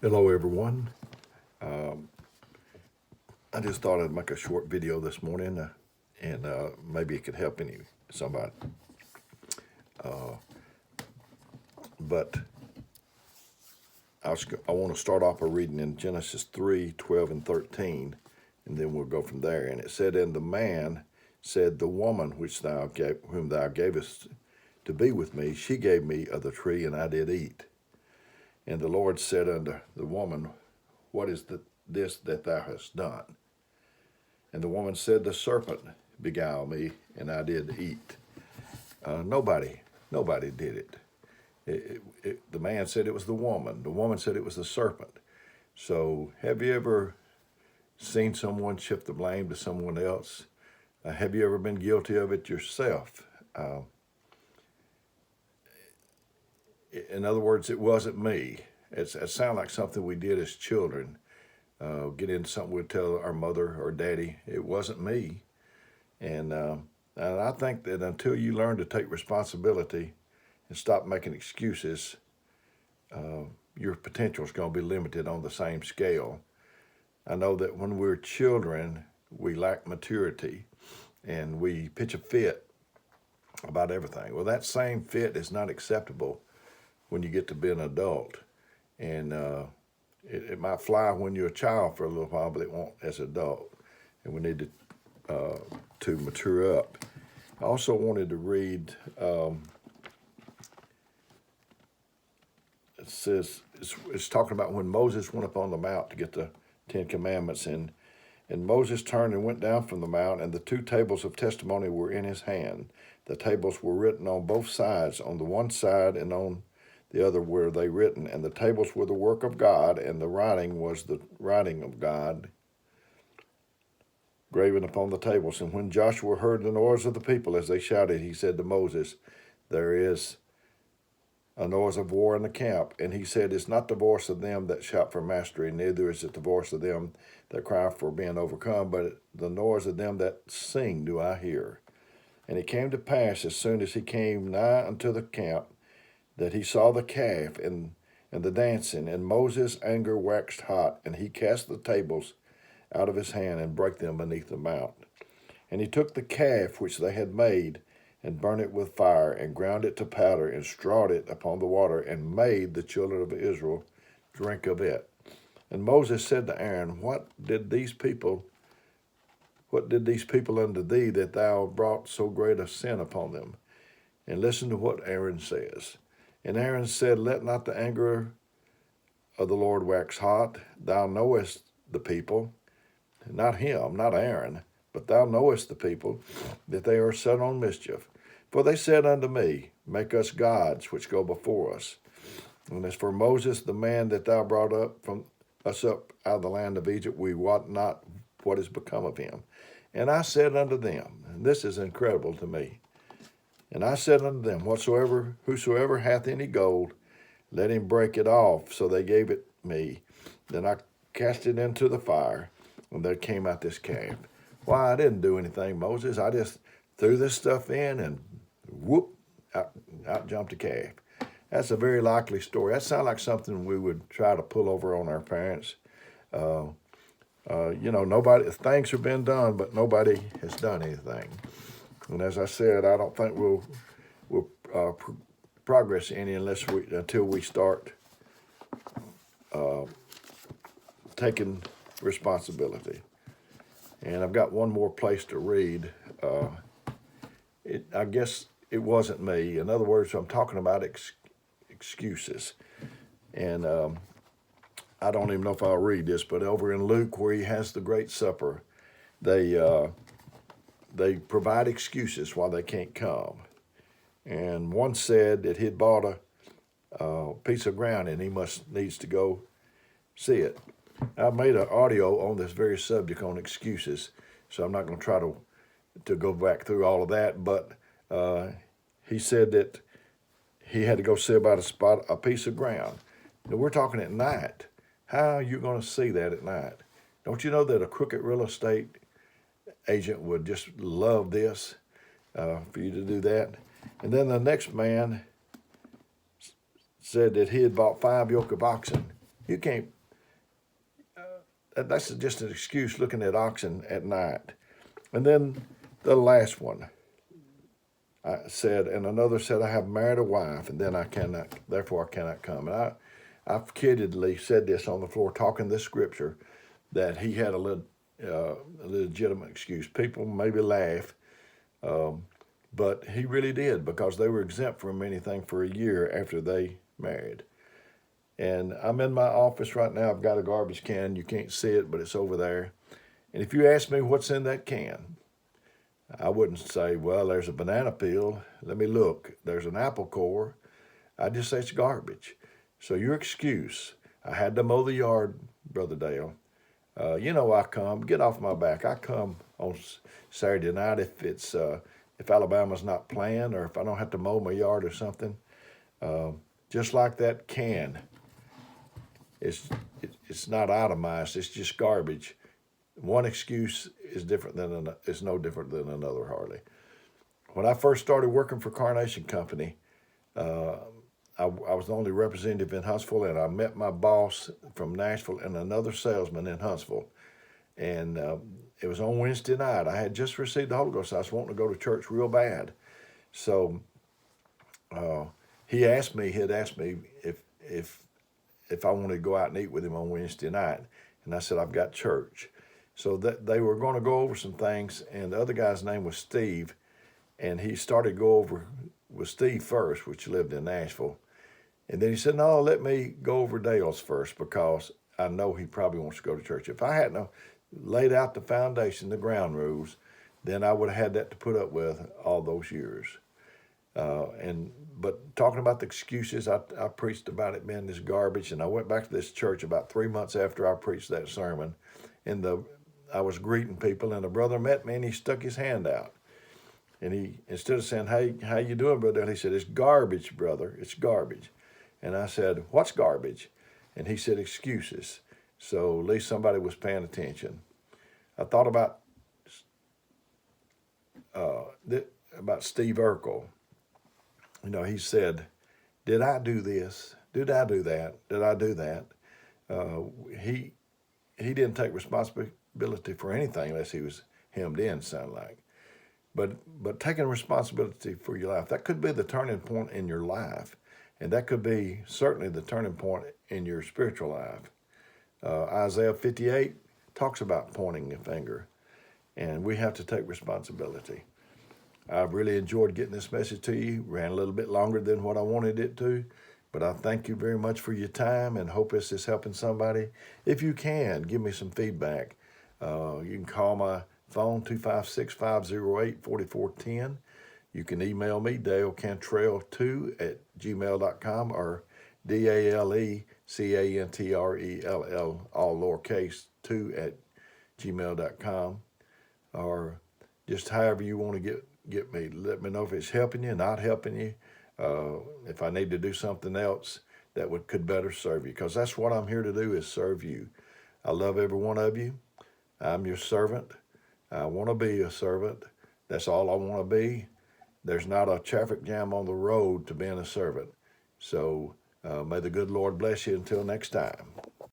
Hello everyone. Um, I just thought I'd make a short video this morning and maybe it could help somebody. But I want to start off by reading in Genesis 3, 12 and 13, and then we'll go from there. And it said, "And the man said, The woman whom thou gavest to be with me, she gave me of the tree, and I did eat. And the Lord said unto the woman, What is this that thou hast done? And the woman said, The serpent beguiled me, and I did eat." Nobody did it. The man said it was the woman. The woman said it was the serpent. So have you ever seen someone shift the blame to someone else? Have you ever been guilty of it yourself? In other words, it wasn't me. It sounded like something we did as children. Get into something we'd tell our mother or daddy. It wasn't me. And I think that until you learn to take responsibility and stop making excuses, your potential is going to be limited on the same scale. I know that when we're children, we lack maturity and we pitch a fit about everything. Well, that same fit is not acceptable when you get to be an adult. And it might fly when you're a child for a little while, but it won't as an adult. And we need to mature up. I also wanted to read, it says, it's talking about when Moses went up on the mount to get the Ten Commandments, and Moses turned and went down from the mount, and the two tables of testimony were in his hand. The tables were written on both sides, on the one side and on the other were they written, and the tables were the work of God, and the writing was the writing of God, graven upon the tables. And when Joshua heard the noise of the people as they shouted, he said to Moses, There is a noise of war in the camp. And he said, It's not the voice of them that shout for mastery, neither is it the voice of them that cry for being overcome, but the noise of them that sing do I hear. And it came to pass, as soon as he came nigh unto the camp, that he saw the calf and the dancing, and Moses' anger waxed hot, and he cast the tables out of his hand and brake them beneath the mount. And he took the calf which they had made, and burnt it with fire, and ground it to powder, and strawed it upon the water, and made the children of Israel drink of it. And Moses said to Aaron, What did these people unto thee, that thou brought so great a sin upon them? And listen to what Aaron says. And Aaron said, Let not the anger of the Lord wax hot. Thou knowest the people, not him, not Aaron, but thou knowest the people, that they are set on mischief. For they said unto me, Make us gods which go before us. And as for Moses, the man that thou brought up from us up out of the land of Egypt, we wot not what is become of him. And I said unto them, and this is incredible to me, and I said unto them, Whosoever hath any gold, let him break it off. So they gave it me. Then I cast it into the fire, and there came out this calf. Why, I didn't do anything, Moses. I just threw this stuff in, and whoop, out jumped a calf. That's a very likely story. That sounds like something we would try to pull over on our parents. Things have been done, but nobody has done anything. And as I said, I don't think we'll progress any until we start taking responsibility. And I've got one more place to read. I guess it wasn't me. In other words, I'm talking about excuses. And I don't even know if I'll read this, but over in Luke, where he has the Great Supper, they provide excuses why they can't come. And one said that he'd bought a piece of ground and he needs to go see it. I made an audio on this very subject on excuses, so I'm not going to try to go back through all of that, but he said that he had to go see about a piece of ground. Now, we're talking at night. How are you going to see that at night? Don't you know that a crooked real estate agent would just love this, for you to do that? And then the next man said that he had bought 5 yoke of oxen. You can't that's just an excuse looking at oxen at night. And then the last one, I said, and another said, I have married a wife, and then therefore I cannot come. And I've kiddedly said this on the floor, talking this scripture, that he had a legitimate excuse. People maybe laugh, but he really did, because they were exempt from anything for a year after they married. And I'm in my office right now. I've got a garbage can. You can't see it, but it's over there. And if you ask me what's in that can, I wouldn't say, well, there's a banana peel. Let me look. There's an apple core. I just say it's garbage. So your excuse, I had to mow the yard, Brother Dale. I come, get off my back. I come on Saturday night if Alabama's not playing, or if I don't have to mow my yard or something. Just like that can. It's not itemized. It's just garbage. One excuse is no different than another, hardly. When I first started working for Carnation Company, I was the only representative in Huntsville, and I met my boss from Nashville and another salesman in Huntsville. And it was on Wednesday night. I had just received the Holy Ghost. I was wanting to go to church real bad. So he had asked me if I wanted to go out and eat with him on Wednesday night. And I said, I've got church. So that they were going to go over some things, and the other guy's name was Steve, and he started to go over with Steve first, which lived in Nashville. And then he said, no, let me go over Dale's first, because I know he probably wants to go to church. If I hadn't laid out the foundation, the ground rules, then I would have had that to put up with all those years. But talking about the excuses, I preached about it being this garbage, and I went back to this church about 3 months after I preached that sermon, and I was greeting people, and a brother met me, and he stuck his hand out. And he, instead of saying, hey, how you doing, brother? He said, it's garbage, brother. It's garbage. And I said, what's garbage? And he said, excuses. So at least somebody was paying attention. I thought about Steve Urkel. He said, did I do this? Did I do that? Did I do that? He didn't take responsibility for anything unless he was hemmed in, sound like. But taking responsibility for your life, that could be the turning point in your life. And that could be certainly the turning point in your spiritual life. Isaiah 58 talks about pointing a finger, and we have to take responsibility. I've really enjoyed getting this message to you. Ran a little bit longer than what I wanted it to, but I thank you very much for your time and hope this is helping somebody. If you can, give me some feedback. You can call my phone, 256-508-4410. You can email me, dalecantrell2@gmail.com, or DALECANTRELL, all lowercase, 2@gmail.com, or just however you want to get me. Let me know if it's helping you, not helping you, if I need to do something else that could better serve you, because that's what I'm here to do, is serve you. I love every one of you. I'm your servant. I want to be a servant. That's all I want to be. There's not a traffic jam on the road to being a servant. So may the good Lord bless you until next time.